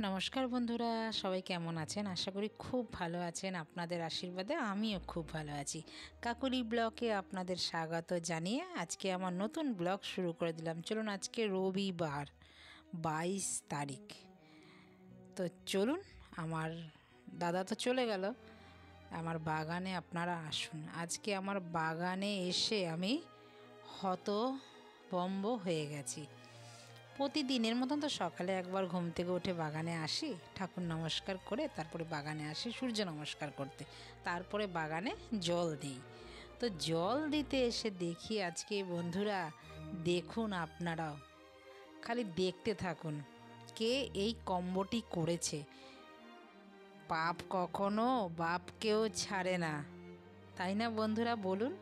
নমস্কার বন্ধুরা, সবাই কেমন আছেন? আশা করি খুব ভালো আছেন। আপনাদের আশীর্বাদে আমিও খুব ভালো আছি। কাকুলি ব্লগে আপনাদের স্বাগত জানিয়ে আজকে আমার নতুন ব্লগ শুরু করে দিলাম। চলুন, আজকে রবিবার 22 তারিখ। তো চলুন, আমার দাদা তো চলে গেল, আমার বাগানে আপনারা আসুন। আজকে আমার বাগানে এসে আমি হতভম্ব হয়ে গেছি। প্রতিদিনের মতন তো সকালে একবার ঘুম থেকে উঠে বাগানে আসি, ঠাকুর নমস্কার করে তারপরে বাগানে আসি সূর্য নমস্কার করতে, তারপরে বাগানে জল দিই। তো জল দিতে এসে দেখি আজকে বন্ধুরা, দেখুন আপনারাও, খালি দেখতে থাকুন, কে এই কম্বটি করেছে। পাপ কখনো বাপকেও ছাড়ে না, তাই না বন্ধুরা বলুন?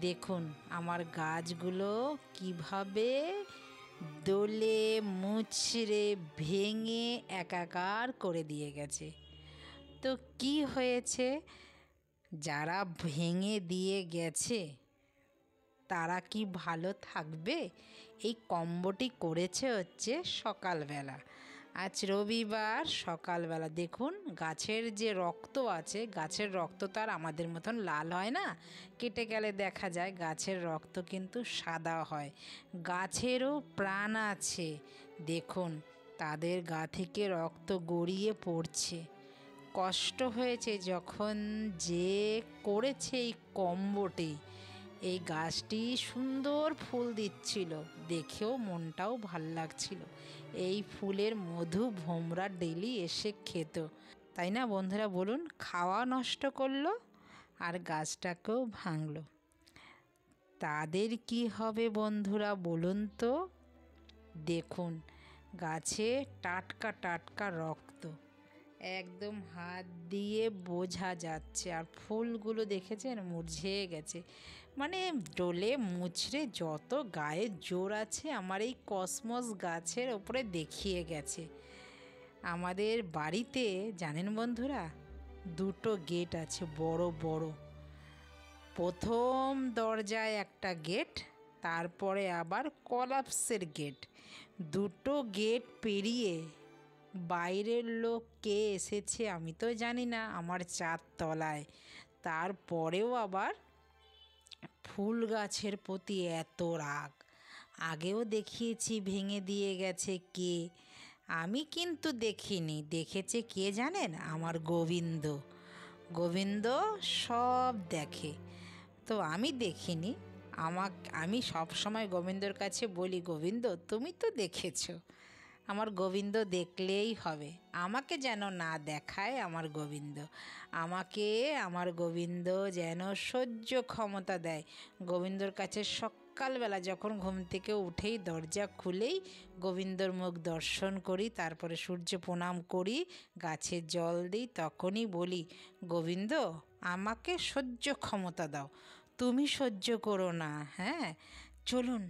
দেখুন আমার গাছগুলো কিভাবে দোলে মুচড়ে ভেঙে একাকার করে দিয়ে গেছে। তো কি হয়েছে, যারা ভেঙে দিয়ে গেছে তারা কি ভালো থাকবে? এই কম্বটি করেছে হচ্ছে সকালবেলা, আজ রবিবার সকালবেলা। দেখুন গাছের যে রক্ত আছে, গাছের রক্ত তো আর আমাদের মতন লাল হয় না, কেটে গেলে দেখা যায়। গাছের রক্ত কিন্তু সাদা হয়। গাছেরও প্রাণ আছে, দেখুন তাদের গা থেকে রক্ত গড়িয়ে পড়ছে। কষ্ট হয়েছে যখন যে করেছে এই কম্বটি। এই গাছটি সুন্দর ফুল দিচ্ছিল, দেখেও মনটাও ভাল লাগছিল। এই ফুলের মধু ভোমরা ডেলি এসে খেত, তাই না বন্ধুরা বলুন? খাওয়া নষ্ট করলো আর গাছটাকেও ভাঙলো। তাদের কি হবে বন্ধুরা বলুন তো? দেখুন গাছে টাটকা টাটকা রক্ত, একদম হাত দিয়ে বোঝা যাচ্ছে। আর ফুলগুলো দেখেছেন মুরঝে গেছে, মানে ডোলে মুচড়ে যত গায়ে জোর আছে আমার এই কসমস গাছের ওপরে দেখিয়ে গেছে। আমাদের বাড়িতে জানেন বন্ধুরা, দুটো গেট আছে বড় বড়। প্রথম দরজায় একটা গেট, তারপরে আবার কলাপসের গেট। দুটো গেট পেরিয়ে বাইরের লোক কে এসেছে আমি তো জানি না আমার চারতলায়। তারপরেও আবার ফুল গাছের প্রতি এত রাগ। আগেও দেখিয়েছি ভেঙে দিয়ে গেছে কে, আমি কিন্তু দেখিনি। দেখেছে কে জানেন? আমার গোবিন্দ। গোবিন্দ সব দেখে, তো আমি দেখিনি। আমি সব সময় গোবিন্দর কাছে বলি, গোবিন্দ তুমি তো দেখেছো, আমার গোবিন্দ দেখলেই হবে, আমাকে যেন না দেখায় আমার গোবিন্দ। আমাকে আমার গোবিন্দ যেন সহ্য ক্ষমতা দেয়। গোবিন্দর কাছে সকালবেলা যখন ঘুম থেকে উঠেই দরজা খুলেই গোবিন্দর মুখ দর্শন করি, তারপরে সূর্য প্রণাম করি, গাছে জল দিই, তখনই বলি, গোবিন্দ আমাকে সহ্য ক্ষমতা দাও, তুমি সহ্য করো না। হ্যাঁ চলুন,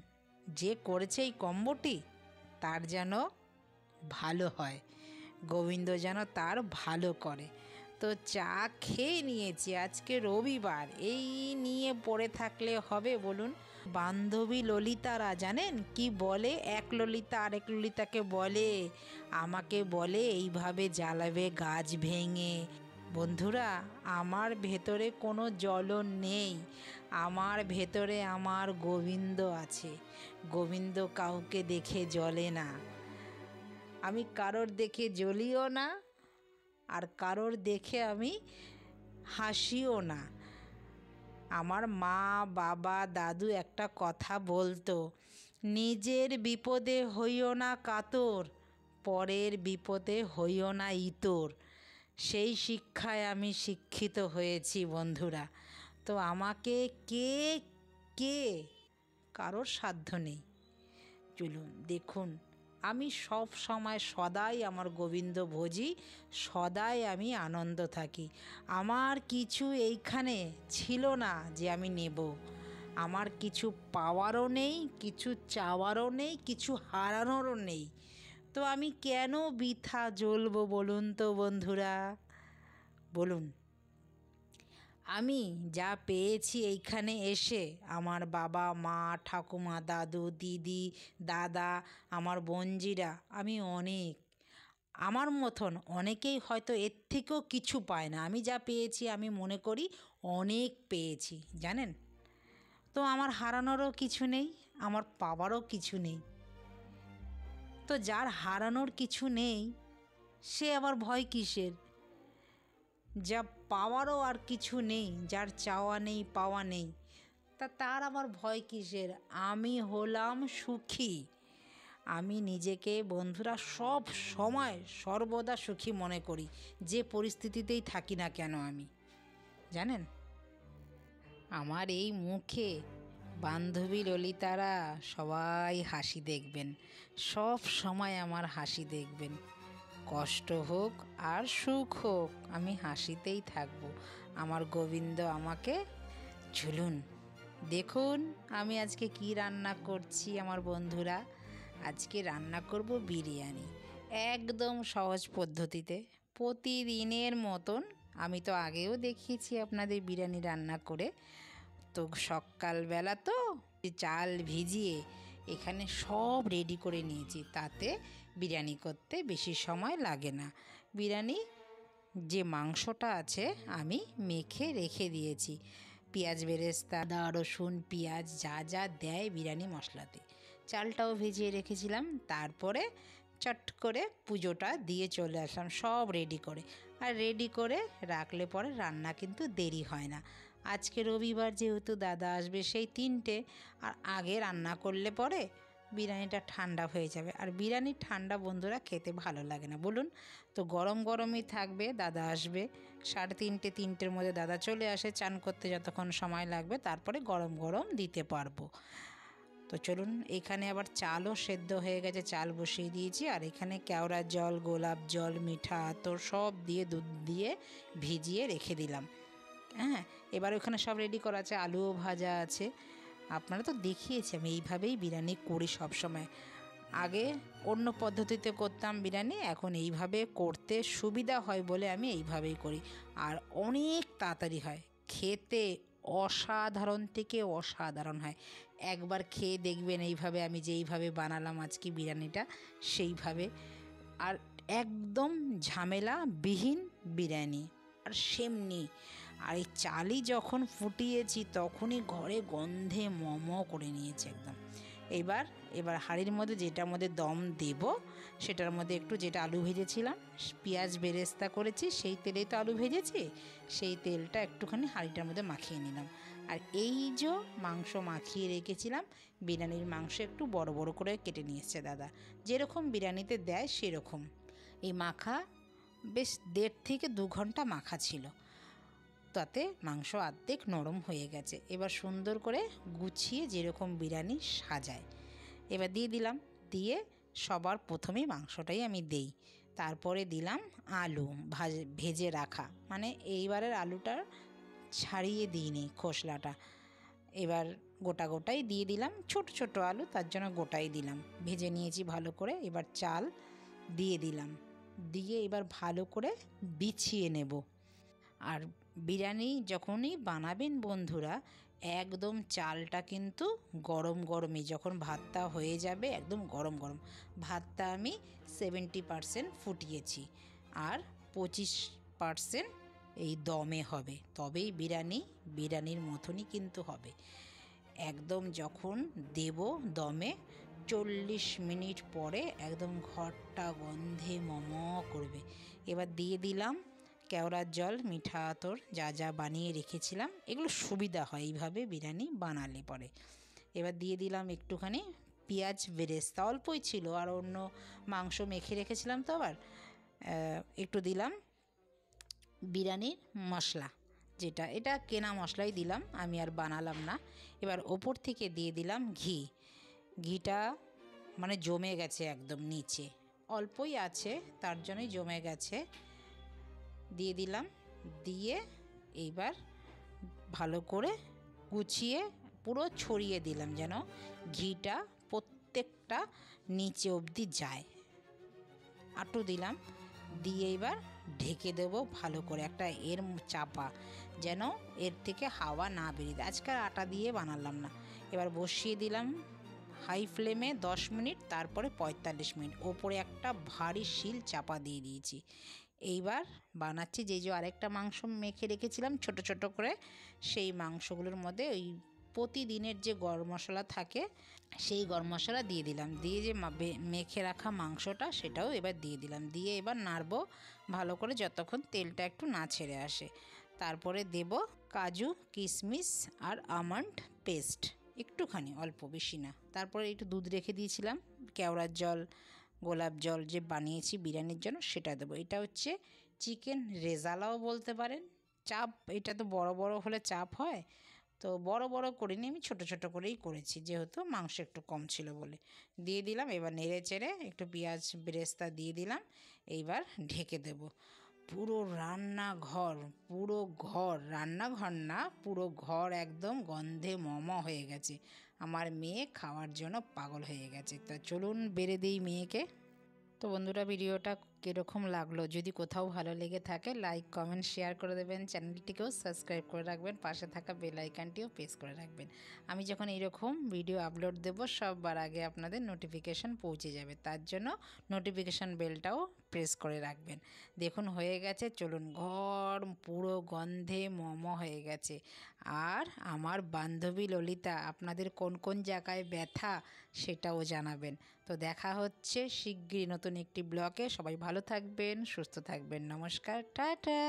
যে করেছে এই কম্বটি তার যেন ভালো হয়, গোবিন্দ যেন তার ভালো করে। তো চা খেয়ে নিয়েছি, আজকে রবিবার, এই নিয়ে পড়ে থাকলে হবে বলুন? বান্ধবী ললিতারা জানেন কি বলে? এক ললিতা আরেক ললিতাকে বলে, আমাকে বলে এইভাবে জ্বালাবে গাছ ভেঙে। বন্ধুরা আমার ভেতরে কোনো জ্বলন নেই, আমার ভেতরে আমার গোবিন্দ আছে। গোবিন্দ কাউকে দেখে জ্বলে না, আমি কারোর দেখে জ্বলিও না, আর কারোর দেখে আমি হাসিও না। আমার মা বাবা দাদু একটা কথা বলতো, নিজের বিপদে হইও না কাতর, পরের বিপদে হইও না ইতর। সেই শিক্ষায় আমি শিক্ষিত হয়েছি বন্ধুরা। তো আমাকে কে কে কারোর সাধ্য নেই। চলুন দেখুন, আমি সব সময় সদাই আমার গোবিন্দ ভজি, সদাই আমি আনন্দ থাকি। আমার কিছু এইখানে ছিল না যে আমি নেব, আমার কিছু পাওয়ারও নেই, কিছু চাওয়ারও নেই, কিছু হারানোরও নেই। তো আমি কেন বৃথা জ্বলবো বলুন তো বন্ধুরা বলুন? আমি যা পেয়েছি এইখানে এসে, আমার বাবা মা ঠাকুমা দাদু দিদি দাদা আমার বোনজিরা, আমি অনেক আমার মতন অনেকেই হয়তো এর থেকেও কিছু পায় না। আমি যা পেয়েছি আমি মনে করি অনেক পেয়েছি, জানেন। তো আমার হারানোরও কিছু নেই, আমার পাওয়ারও কিছু নেই। তো যার হারানোর কিছু নেই সে আবার ভয় কিসের? যা পাওয়ারও আর কিছু নেই, যার চাওয়া নেই পাওয়া নেই, তার আবার ভয় কিসের? আমি হলাম সুখী। আমি নিজেকে বন্ধুরা সব সময় সর্বদা সুখী মনে করি, যে পরিস্থিতিতেই থাকি না কেন আমি, জানেন। আমার এই মুখে বান্ধবী ললিতারা সবাই হাসি দেখবেন, সব সময় আমার হাসি দেখবেন। কষ্ট হোক আর সুখ হোক আমি হাসিতেই থাকবো। আমার গোবিন্দ আমাকে ঝুলুন। দেখুন আমি আজকে কি রান্না করছি আমার বন্ধুরা। আজকে রান্না করব বিরিয়ানি, একদম সহজ পদ্ধতিতে, প্রতিদিনের মতন। আমি তো আগেও দেখিয়েছি আপনাদের বিরিয়ানি রান্না করে। তো সকালবেলা তো চাল ভিজিয়ে এখানে সব রেডি করে নিয়েছি, তাতে বিরিয়ানি করতে বেশি সময় লাগে না। বিরিয়ানি যে মাংসটা আছে আমি মেখে রেখে দিয়েছি, পেঁয়াজ বেরেস্তা, আদা রসুন পেঁয়াজ যা যা দেয় বিরিয়ানি মশলাতে। চালটাও ভিজিয়ে রেখেছিলাম, তারপরে চট করে পুজোটা দিয়ে চলে আসলাম সব রেডি করে। আর রেডি করে রাখলে পরে রান্না কিন্তু দেরি হয় না। আজকে রবিবার যেহেতু দাদা আসবে সেই 3টে, আর আগে রান্না করলে পরে বিরিয়ানিটা ঠান্ডা হয়ে যাবে, আর বিরিয়ানি ঠান্ডা বন্ধুরা খেতে ভালো লাগে না, বলুন। তো গরম গরমই থাকবে, দাদা আসবে 3:30 3টের মধ্যে দাদা চলে আসে, চান করতে যতক্ষণ সময় লাগবে, তারপরে গরম গরম দিতে পারবো। তো চলুন, এখানে আবার চালও সেদ্ধ হয়ে গেছে, চাল বসিয়ে দিয়েছি। আর এখানে কেওড়া জল, গোলাপ জল, মিঠা আতর সব দিয়ে দুধ দিয়ে ভিজিয়ে রেখে দিলাম। হ্যাঁ, এবার ওখানে সব রেডি করা আছে, আলুও ভাজা আছে। আপনারা তো দেখিয়েছি আমি এইভাবেই বিরিয়ানি করি সব সময়। আগে অন্য পদ্ধতিতে করতাম বিরিয়ানি, এখন এইভাবে করতে সুবিধা হয় বলে আমি এইভাবেই করি। আর অনেক তাড়াতাড়ি হয়, খেতে অসাধারণ থেকে অসাধারণ হয়। একবার খেয়ে দেখবেন এইভাবে আমি যেইভাবে বানালাম আজকে বিরিয়ানিটা, সেইভাবে। আর একদম ঝামেলাবিহীন বিরিয়ানি, আর সেমনি। আর এই চালই যখন ফুটিয়েছি তখনই ঘরে গন্ধে ম করে নিয়েছে একদম। এবার হাঁড়ির মধ্যে, যেটার মধ্যে দম দেব সেটার মধ্যে একটু, যেটা আলু ভেজেছিলাম পেঁয়াজ বেরেস্তা করেছি সেই তেলেই তো আলু ভেজেছি, সেই তেলটা একটুখানি হাঁড়িটার মধ্যে মাখিয়ে নিলাম। আর এই যে মাংস মাখিয়ে রেখেছিলাম, বিরিয়ানির মাংস একটু বড় বড় করে কেটে নিয়ে এসছে দাদা, যেরকম বিরিয়ানিতে দেয় সেরকম। এই মাখা বেশ 1.5 থেকে 2 ঘন্টা মাখা ছিল, তাতে মাংস অর্ধেক নরম হয়ে গেছে। এবার সুন্দর করে গুছিয়ে যেরকম বিরিয়ানি সাজায় এবার দিয়ে দিলাম। দিয়ে সবার প্রথমেই মাংসটাই আমি দেই, তারপরে দিলাম আলু ভেজে রাখা, মানে এইবারের আলুটার ছাড়িয়ে দিইনি খোসলাটা। এবার গোটা গোটাই দিয়ে দিলাম, ছোট ছোট আলু তার জন্য গোটাই দিলাম, ভেজে নিয়েছি ভালো করে। এবার চাল দিয়ে দিলাম, দিয়ে এবার ভালো করে বিছিয়ে নেব। আর বিরিয়ানি যখনই বানাবেন বন্ধুরা, একদম চালটা কিন্তু গরম গরমই, যখন ভাতটা হয়ে যাবে একদম গরম গরম, ভাতটা আমি 70% ফুটিয়েছি, আর 25% এই দমে হবে, তবেই বিরিয়ানির মতনই কিন্তু হবে। একদম যখন দেব দমে 40 মিনিট পরে একদম ঘরটা গন্ধে মম করবে। এবার দিয়ে দিলাম কেওড়ার জল, মিঠা আতর যা যা বানিয়ে রেখেছিলাম, এগুলো সুবিধা হয় এইভাবে বিরিয়ানি বানালে পরে। এবার দিয়ে দিলাম একটুখানি পেঁয়াজ বেরেস্তা, অল্পই ছিল, আর অন্য মাংস মেখে রেখেছিলাম তো আবার একটু দিলাম বিরিয়ানির মশলা, এটা কেনা মশলাই দিলাম, আমি আর বানালাম না। এবার ওপর থেকে দিয়ে দিলাম ঘিটা মানে জমে গেছে একদম নিচে, অল্পই আছে তার জন্যই জমে গেছে, দিয়ে দিলাম। দিয়ে এইবার ভালো করে গুছিয়ে পুরো ছড়িয়ে দিলাম, যেন ঘিটা প্রত্যেকটা নিচে অবধি যায়। আটু দিলাম, দিয়ে এবার ঢেকে দেবো ভালো করে একটা চাপা, যেন এর থেকে হাওয়া না বেরিয়ে। আজকাল আটা দিয়ে বানালাম না। এবার বসিয়ে দিলাম হাই ফ্লেমে 10 মিনিট, তারপরে 45 মিনিট, ওপরে একটা ভারী শিল চাপা দিয়ে দিয়েছি। এইবার বানাচ্ছি যে আরেকটা মাংস মেখে রেখেছিলাম ছোট ছোট করে, সেই মাংসগুলোর মধ্যে ওই প্রতিদিনের যে গরম মশলা থাকে সেই গরম মশলা দিয়ে দিলাম, দিয়ে যে মেখে রাখা মাংসটা সেটাও এবার দিয়ে দিলাম, দিয়ে এবার নাড়বো ভালো করে যতক্ষণ তেলটা একটু না ছেড়ে আসে। তারপরে দেব কাজু, কিশমিশ আর আমন্ড পেস্ট, একটুখানি, অল্প, বেশি না। তারপরে একটু দুধ রেখে দিয়েছিলাম, কেওড়ার জল, গোলাপ জল যে বানিয়েছি বিরিয়ানির জন্য সেটা দেবো। এটা হচ্ছে চিকেন রেজালাও বলতে পারেন। চাপ, এটা তো বড় বড় হলে চাপ হয়, তো বড় বড় করিনি, আমি ছোট ছোট করেই করেছি যেহেতু মাংস একটু কম ছিল বলে। দিয়ে দিলাম, এবার নেড়ে চেড়ে একটু পেঁয়াজ বেরেস্তা দিয়ে দিলাম, এইবার ঢেকে দেব। পুরো রান্নাঘর, পুরো ঘর, রান্নাঘর না পুরো ঘর একদম গন্ধে মম হয়ে গেছে। আমার মেয়ে খাওয়ার জন্য পাগল হয়ে গেছে। তা চলুন বেড়ে দিই মেয়েকে। তো বন্ধুরা, ভিডিওটা কীরকম লাগলো? যদি কোথাও ভালো লেগে থাকে লাইক, কমেন্ট, শেয়ার করে দেবেন, চ্যানেলটিকেও সাবস্ক্রাইব করে রাখবেন, পাশে থাকা বেল আইকনটিও প্রেস করে রাখবেন। আমি যখন এইরকম ভিডিও আপলোড দেব সববার আগে আপনাদের নোটিফিকেশান পৌঁছে যাবে, তার জন্য নোটিফিকেশান বেলটাও প্রেস করে রাখবেন। দেখুন হয়ে গেছে, চলুন, ঘর পুরো গন্ধে মম হয়ে গেছে। আর আমার বান্ধবী ললিতা, আপনাদের কোন কোন জায়গায় ব্যথা সেটাও জানাবেন। তো দেখা হচ্ছে শিগগিরই নতুন একটি ব্লগে। সবাই ভালো থাকবেন, সুস্থ থাকবেন। নমস্কার, টাটা।